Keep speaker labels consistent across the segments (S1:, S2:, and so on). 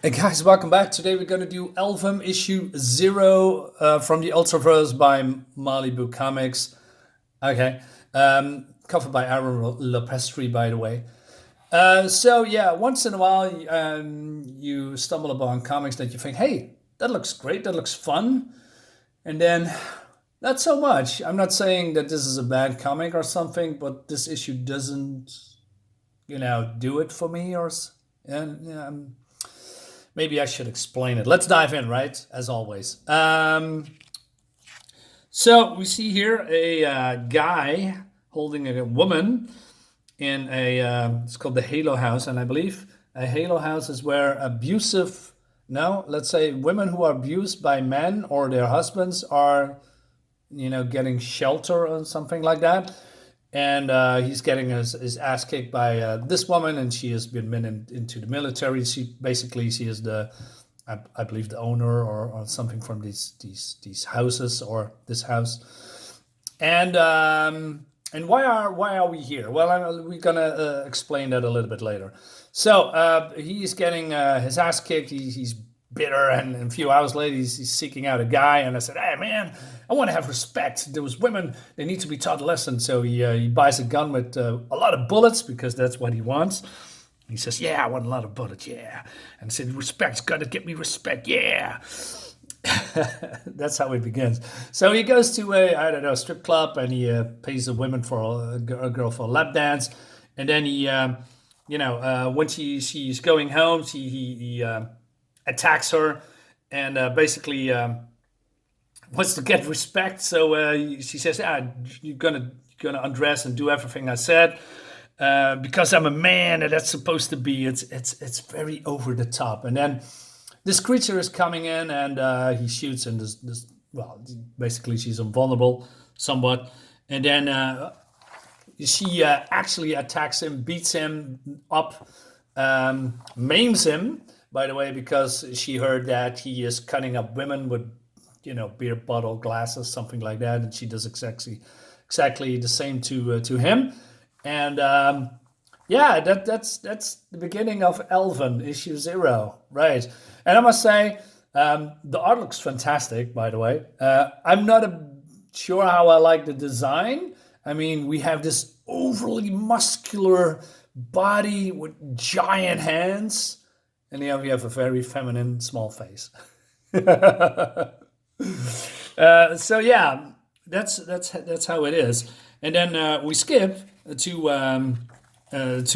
S1: Hey guys, welcome back. Today we're going to do Elven issue 0 from the Ultraverse by Malibu Comics. Okay. Covered by Aaron Lepestri, by the way. So yeah, once in a while you stumble upon comics that you think, hey, that looks great, that looks fun. And then not so much. I'm not saying that this is a bad comic or something, but this issue doesn't, do it for me and yeah, maybe I should explain it. Let's dive in, right? As always. So we see here a guy holding a woman in a. It's called the Halo House, and I believe a Halo House is where abusive. No, let's say women who are abused by men or their husbands are, getting shelter or something like that. And he's getting his ass kicked by this woman, and she has been into the military. She is I believe the owner or something from these houses or this house. And why are we here? Well, we're gonna explain that a little bit later. So he's getting his ass kicked. He's bitter, and a few hours later, he's seeking out a guy. And I said, "Hey, man, I want to have respect. Those women, they need to be taught a lesson." So he buys a gun with a lot of bullets because that's what he wants. He says, "Yeah, I want a lot of bullets, yeah." And I said, "Respect's got to get me respect, yeah." That's how it begins. So he goes to a strip club, and he pays a woman for a girl for a lap dance, and then he when she's going home, he attacks her, and basically wants to get respect. So she says, you're gonna undress and do everything I said." Because I'm a man, and that's supposed to be. It's very over the top, and then this creature is coming in, and he shoots, and well, basically she's invulnerable somewhat, and then she actually attacks him, beats him up, maims him, by the way, because she heard that he is cutting up women with beer bottle glasses, something like that, and she does exactly the same to him. And yeah, that's the beginning of Elven issue 0, right? And I must say, the art looks fantastic. By the way, I'm not sure how I like the design. I mean, we have this overly muscular body with giant hands, and here we have a very feminine small face. So yeah, that's how it is. And then we skip to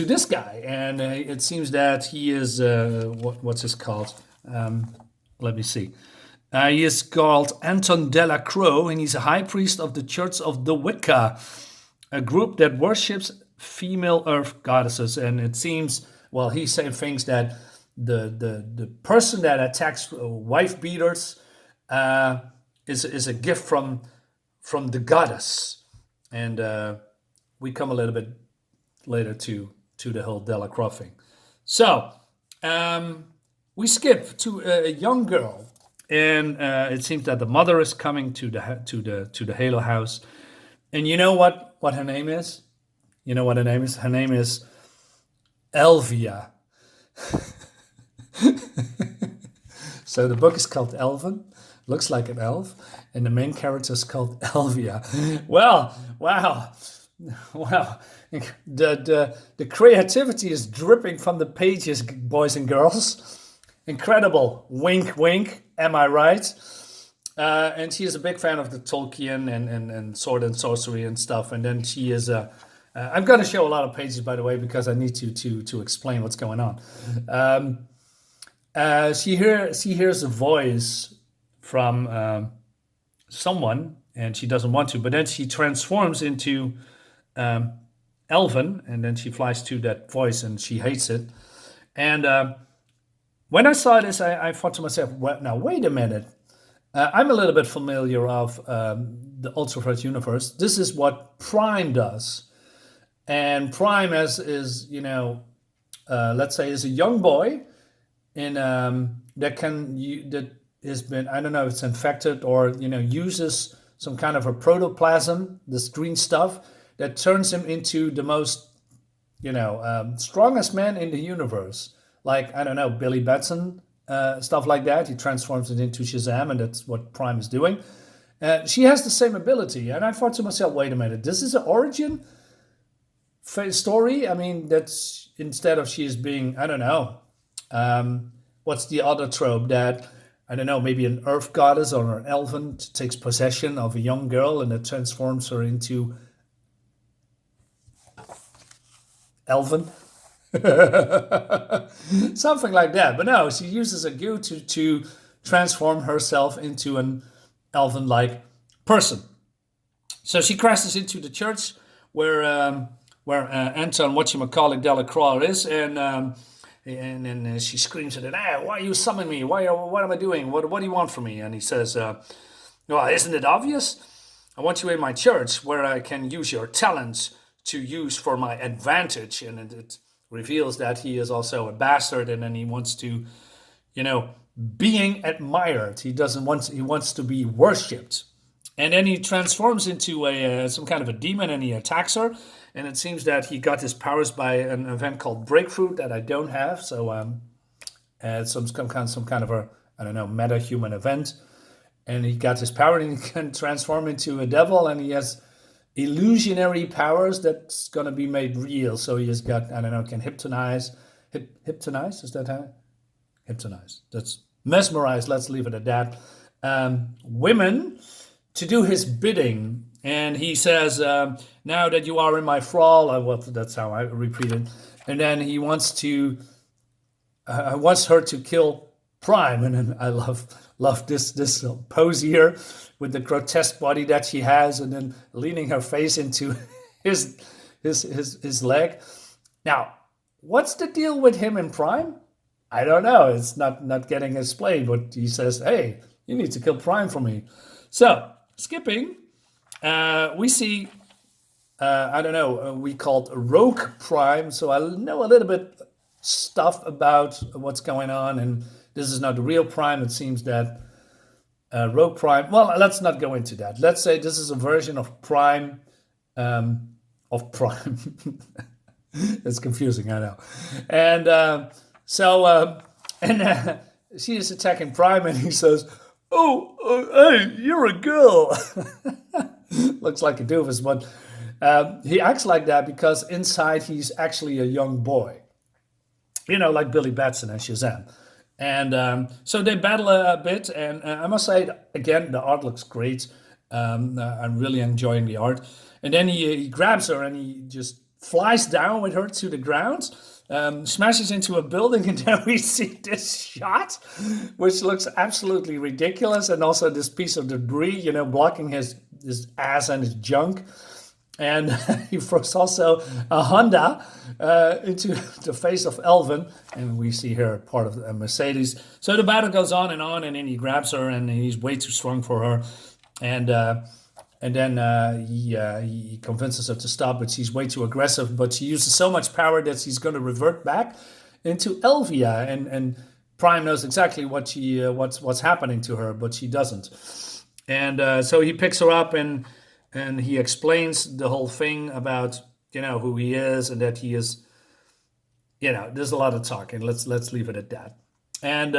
S1: this guy, and it seems that he is what's his called? Let me see. He is called Anton Delacroix, and he's a high priest of the Church of the Wicca, a group that worships female earth goddesses. And it seems, well, he's saying things that the person that attacks wife beaters is a gift from the goddess. And we come a little bit later to the whole Delacroix thing. So we skip to a young girl, and it seems that the mother is coming to the Halo house. And you know what her name is? You know what her name is? Her name is Elvia. So the book is called Elven, looks like an elf, and the main character is called Elvia. Well, wow, wow. The creativity is dripping from the pages, boys and girls. Incredible. Wink, wink. Am I right? And she is a big fan of the Tolkien and sword and sorcery and stuff. And then she is I'm going to show a lot of pages, by the way, because I need to explain what's going on. She hears a voice from someone, and she doesn't want to, but then she transforms into Elven, and then she flies to that voice, and she hates it. And when I saw this, I thought to myself, well, now wait a minute. I'm a little bit familiar of the Ultraverse universe. This is what Prime does, and Prime is let's say is a young boy in that has been, I don't know if it's infected or uses some kind of a protoplasm, this green stuff that turns him into the most strongest man in the universe. Like, I don't know, Billy Batson stuff like that. He transforms it into Shazam, and that's what Prime is doing. She has the same ability, and I thought to myself, wait a minute, this is an origin story? I mean, that's instead of she is being, I don't know, what's the other trope that, I don't know, maybe an earth goddess or an elven takes possession of a young girl and it transforms her into elven? Something like that. But no, she uses a goo to transform herself into an elven like person. So she crashes into the church where Anton whatchamacallit Delacroix is, and then she screams at it, why you summon me? What am I doing? What do you want from me? And he says, well, isn't it obvious? I want you in my church where I can use your talents to use for my advantage. And it reveals that he is also a bastard, and then he wants to, being admired. He wants to be worshipped. And then he transforms into some kind of a demon, and he attacks her. And it seems that he got his powers by an event called Breakthrough that I don't have. So some kind of a, I don't know, meta-human event. And he got his power, and he can transform into a devil, and he has illusionary powers that's going to be made real. So he has got, I don't know, can hypnotize. Hypnotize? Is that how? Hypnotize. That's mesmerize. Let's leave it at that. Women to do his bidding. And he says, now that you are in my thrall, well, that's how I repeat it. And then he wants her to kill Prime. And then I love this pose here with the grotesque body that she has, and then leaning her face into his leg. Now, what's the deal with him and Prime? I don't know. It's not getting explained, but he says, hey, you need to kill Prime for me. So, skipping, we see, I don't know, we called Rogue Prime, so I know a little bit stuff about what's going on, and this is not the real Prime. It seems that Rogue Prime, well, let's not go into that. Let's say this is a version of Prime, It's confusing, I know. And she is attacking Prime, and he says, hey, you're a girl. Looks like a doofus, but he acts like that because inside he's actually a young boy. Like Billy Batson and Shazam. And so they battle a bit, and I must say, again, the art looks great. I'm really enjoying the art. And then he grabs her, and he just flies down with her to the ground, smashes into a building, and then we see this shot, which looks absolutely ridiculous, and also this piece of debris, blocking his ass and his junk. And he throws also a Honda into the face of Elven, and we see her part of a Mercedes. So the battle goes on, and then he grabs her, and he's way too strong for her, and then he convinces her to stop, but she's way too aggressive. But she uses so much power that she's going to revert back into Elvia, and Prime knows exactly what's happening to her, but she doesn't. And so he picks her up, and he explains the whole thing about who he is, and that he is, there's a lot of talking. Let's leave it at that. And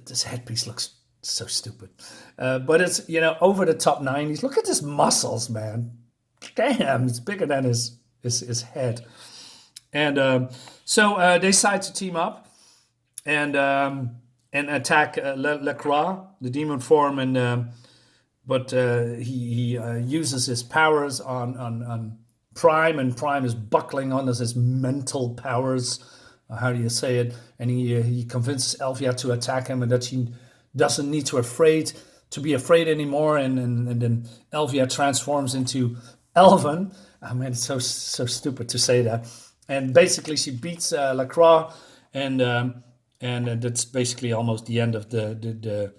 S1: this headpiece looks so stupid, but it's over the top 90s. Look at his muscles, man. Damn, it's bigger than his head. And so they decide to team up and attack Lacroix, the demon form, and but he uses his powers on Prime, and Prime is buckling on his mental powers. How do you say it? And he convinces Elvia to attack him, and that she doesn't need to be afraid anymore. And then Elvia transforms into Elven. I mean, it's so stupid to say that. And basically, she beats Lacroix, and that's basically almost the end of the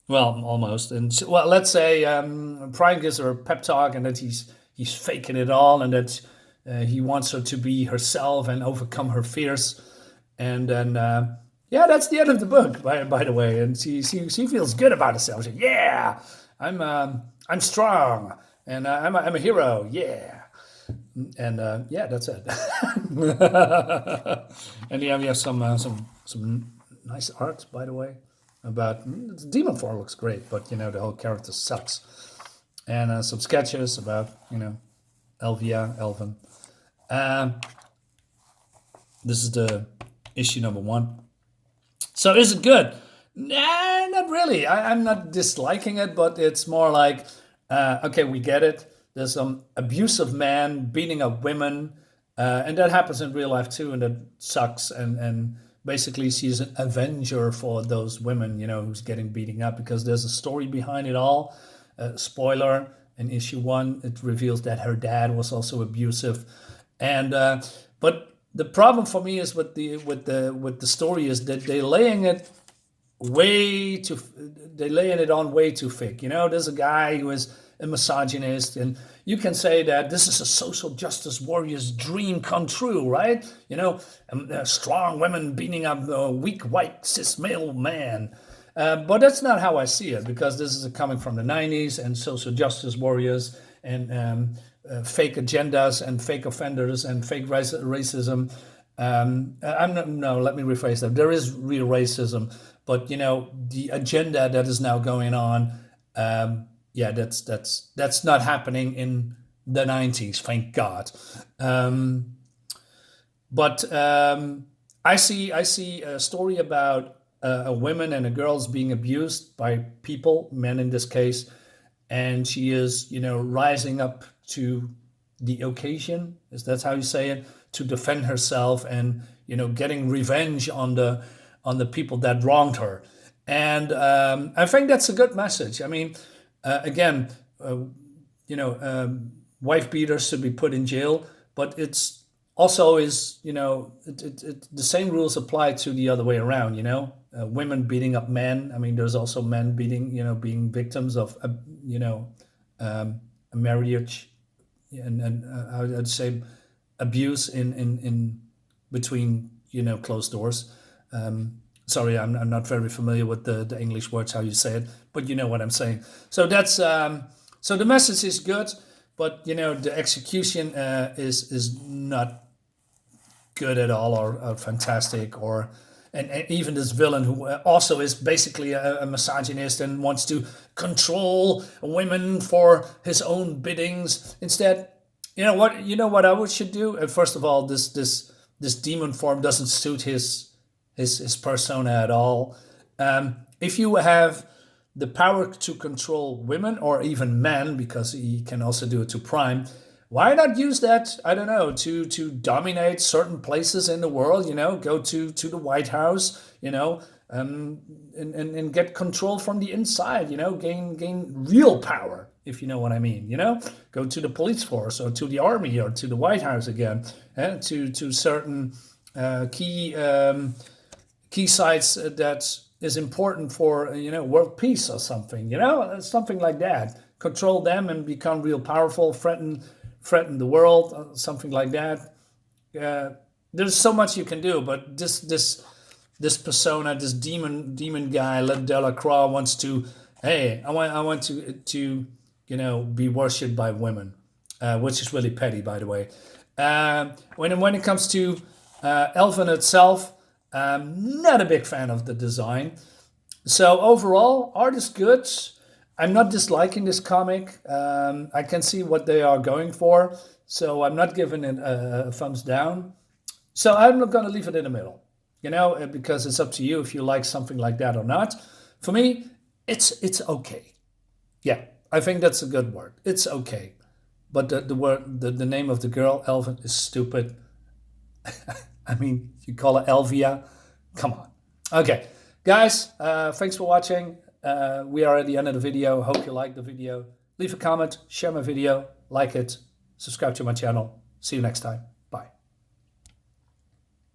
S1: well, almost. And so, well, let's say Prime gives her a pep talk, and that he's faking it all, and that he wants her to be herself and overcome her fears. And then that's the end of the book, by the way. And she feels good about herself. She says, yeah, I'm strong, and I'm a hero. Yeah. And that's it. And yeah, we have some nice art, by the way. About Demon Form looks great, but you know the whole character sucks. And some sketches about Elven. Um, this is the issue number 1. So is it good? Nah, not really. I'm not disliking it, but it's more like, okay, we get it. There's some abusive man beating up women, and that happens in real life too, and that sucks. And basically, she's an avenger for those women, who's getting beating up because there's a story behind it all. Spoiler: in issue 1, it reveals that her dad was also abusive, and but the problem for me is with the story is that they're laying it on way too thick. There's a guy who is a misogynist, and you can say that this is a social justice warrior's dream come true, right? Strong women beating up a weak white cis male man. But that's not how I see it, because this is coming from the 90s and social justice warriors and fake agendas and fake offenders and fake racism. Let me rephrase that. There is real racism, but the agenda that is now going on, that's not happening in the 90s, thank God. But I see a story about a woman and a girl's being abused by people, men in this case, and she is, rising up to the occasion, is that how you say it, to defend herself and, getting revenge on the people that wronged her. And I think that's a good message. I mean, again, wife beaters should be put in jail, but it's also is, the same rules apply to the other way around, women beating up men. I mean, there's also men being victims of, a marriage and I'd say abuse in between, closed doors. Sorry, I'm not very familiar with the English words, how you say it, but you know what I'm saying. So that's, so the message is good, but, the execution is not good at all or fantastic, and even this villain who also is basically a misogynist and wants to control women for his own biddings. Instead, you know what I should do. First of all, this demon form doesn't suit his persona at all. If you have the power to control women or even men, because he can also do it to Prime, why not use that, I don't know, to dominate certain places in the world, go to the White House, and get control from the inside, gain real power, if you know what I mean, go to the police force or to the army or to the White House again, to certain key sites that is important for, world peace or something, something like that. Control them and become real powerful, threaten the world, something like that. There's so much you can do, but this persona, this demon guy, Delacroix, wants to, hey, I want to be worshipped by women, which is really petty, by the way. When it comes to Elven itself, not a big fan of the design. So overall, art is good. I'm not disliking this comic. I can see what they are going for, so I'm not giving it a thumbs down. So I'm not going to leave it in the middle, because it's up to you if you like something like that or not. For me, it's okay. Yeah, I think that's a good word. It's okay, but the name of the girl, Elven, is stupid. I mean, you call her Elvia. Come on. Okay, guys, thanks for watching. We are at the end of the video. Hope you liked the video. Leave a comment, share my video, like it, subscribe to my channel. See you next time.